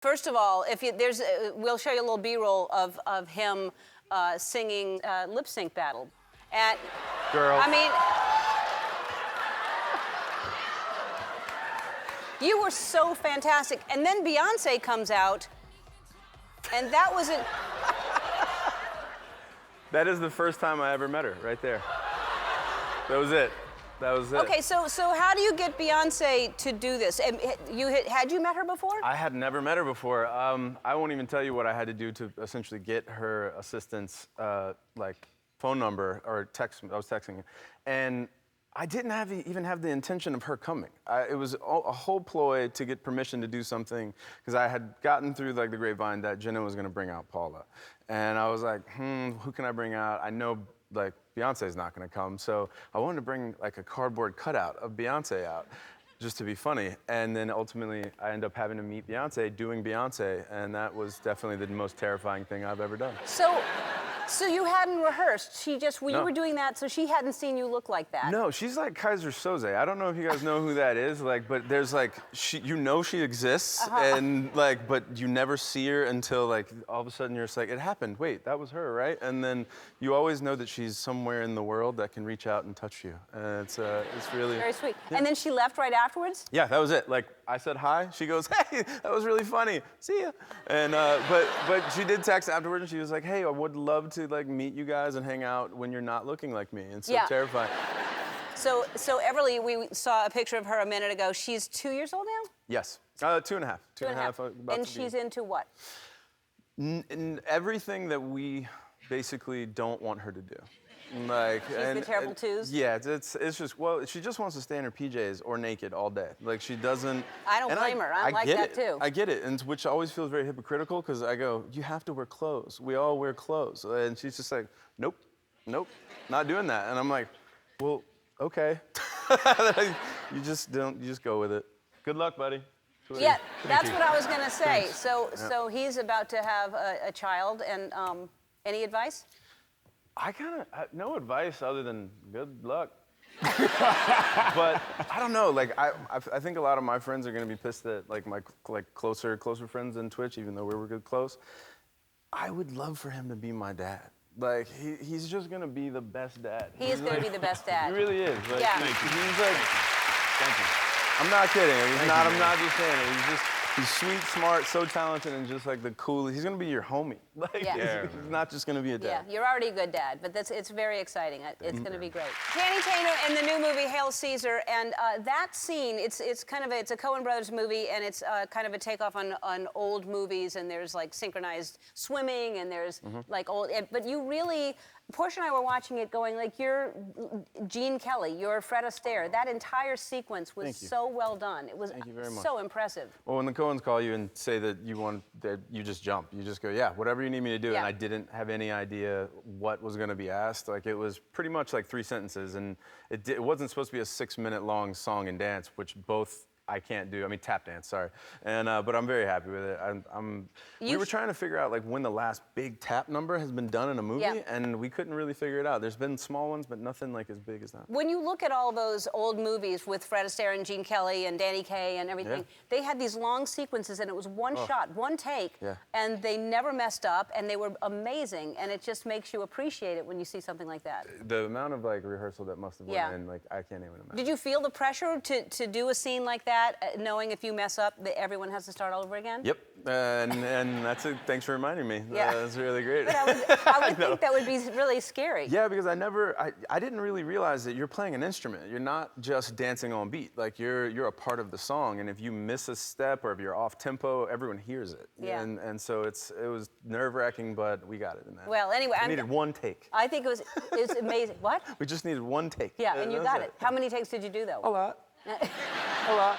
First of all, if you, we'll show you a little B-roll of him singing Lip Sync Battle. And, girl. I mean, you were so fantastic. And then Beyoncé comes out, and that wasn't... That is the first time I ever met her, right there. That was it. That was it. Okay, so how do you get Beyoncé to do this? And had you met her before? I had never met her before. I won't even tell you what I had to do to essentially get her assistant's like phone number or text. I was texting her, and I didn't even have the intention of her coming. It was a whole ploy to get permission to do something, because I had gotten through like the grapevine that Jenna was going to bring out Paula, and I was like, who can I bring out? I know like Beyonce's not going to come, so I wanted to bring like a cardboard cutout of Beyonce out, just to be funny. And then ultimately, I ended up having to meet Beyonce doing Beyonce, and that was definitely the most terrifying thing I've ever done. So you hadn't rehearsed. She just, when you were doing that, so she hadn't seen you look like that. No, she's like Kaiser Soze. I don't know if you guys know who that is, like, but there's like, you know she exists, and like, but you never see her until like, all of a sudden you're just like, it happened, wait, that was her, right? And then you always know that she's somewhere in the world that can reach out and touch you. And it's really... Very sweet. Yeah. And then she left right afterwards? Yeah, that was it. Like, I said hi, she goes, hey, that was really funny, see ya. And, but she did text afterwards, and she was like, hey, I would love to like meet you guys and hang out when you're not looking like me. It's so terrifying. So Everly, we saw a picture of her a minute ago. She's 2 years old now? Yes, 2.5. Two and a half. And she's into what? Everything that we basically don't want her to do. Like, she's the terrible twos? Yeah, it's just, well, she just wants to stay in her PJs or naked all day. Like, she doesn't... I don't blame her. I like that too. I get it, and which always feels very hypocritical, because I go, you have to wear clothes. We all wear clothes. And she's just like, nope, not doing that. And I'm like, well, okay. You just go with it. Good luck, buddy. Yeah, that's what I was gonna say. So he's about to have a child, and any advice? I kind of no advice other than good luck. But I don't know. Like I think a lot of my friends are gonna be pissed that like my closer friends in Twitch, even though we were good close. I would love for him to be my dad. Like he's just gonna be the best dad. He is gonna be the best dad. He really is. Like, yeah. He's like. Thank you. I'm not kidding. I'm not just saying it. He's sweet, smart, so talented, and just like the coolest. He's gonna be your homie. Like, he's not just gonna be a dad. Yeah, you're already a good dad, but it's very exciting. It's gonna be great. Channing Tatum in the new movie Hail Caesar, and that scene, it's a Coen Brothers movie, and it's kind of a takeoff on old movies, and there's like synchronized swimming, and there's like old, but you really. Portia and I were watching it going, like, you're Gene Kelly, you're Fred Astaire. That entire sequence was so well done. It was so impressive. Well, when the Coens call you and say that you just jump. You just go, yeah, whatever you need me to do. Yeah. And I didn't have any idea what was going to be asked. Like, it was pretty much like 3 sentences, and it wasn't supposed to be a 6-minute long song and dance, which both I can't do. I mean, tap dance, sorry. And but I'm very happy with it. We were trying to figure out like when the last big tap number has been done in a movie, and we couldn't really figure it out. There's been small ones, but nothing like as big as that. When you look at all those old movies with Fred Astaire and Gene Kelly and Danny Kaye and everything, they had these long sequences, and it was one shot, one take, and they never messed up, and they were amazing, and it just makes you appreciate it when you see something like that. The amount of like rehearsal that must have went in, like I can't even imagine. Did you feel the pressure to do a scene like that? Knowing if you mess up, that everyone has to start all over again? Yep, and that's it. Thanks for reminding me. Yeah. That's really great. But I would think that would be really scary. Yeah, because I didn't really realize that you're playing an instrument. You're not just dancing on beat. Like you're a part of the song, and if you miss a step or if you're off tempo, everyone hears it. Yeah. And so it was nerve-wracking, but we got it in that. Well, anyway, we needed one take. I think it was amazing. What? We just needed one take. Yeah, and you got it. How many takes did you do though? A lot. A lot.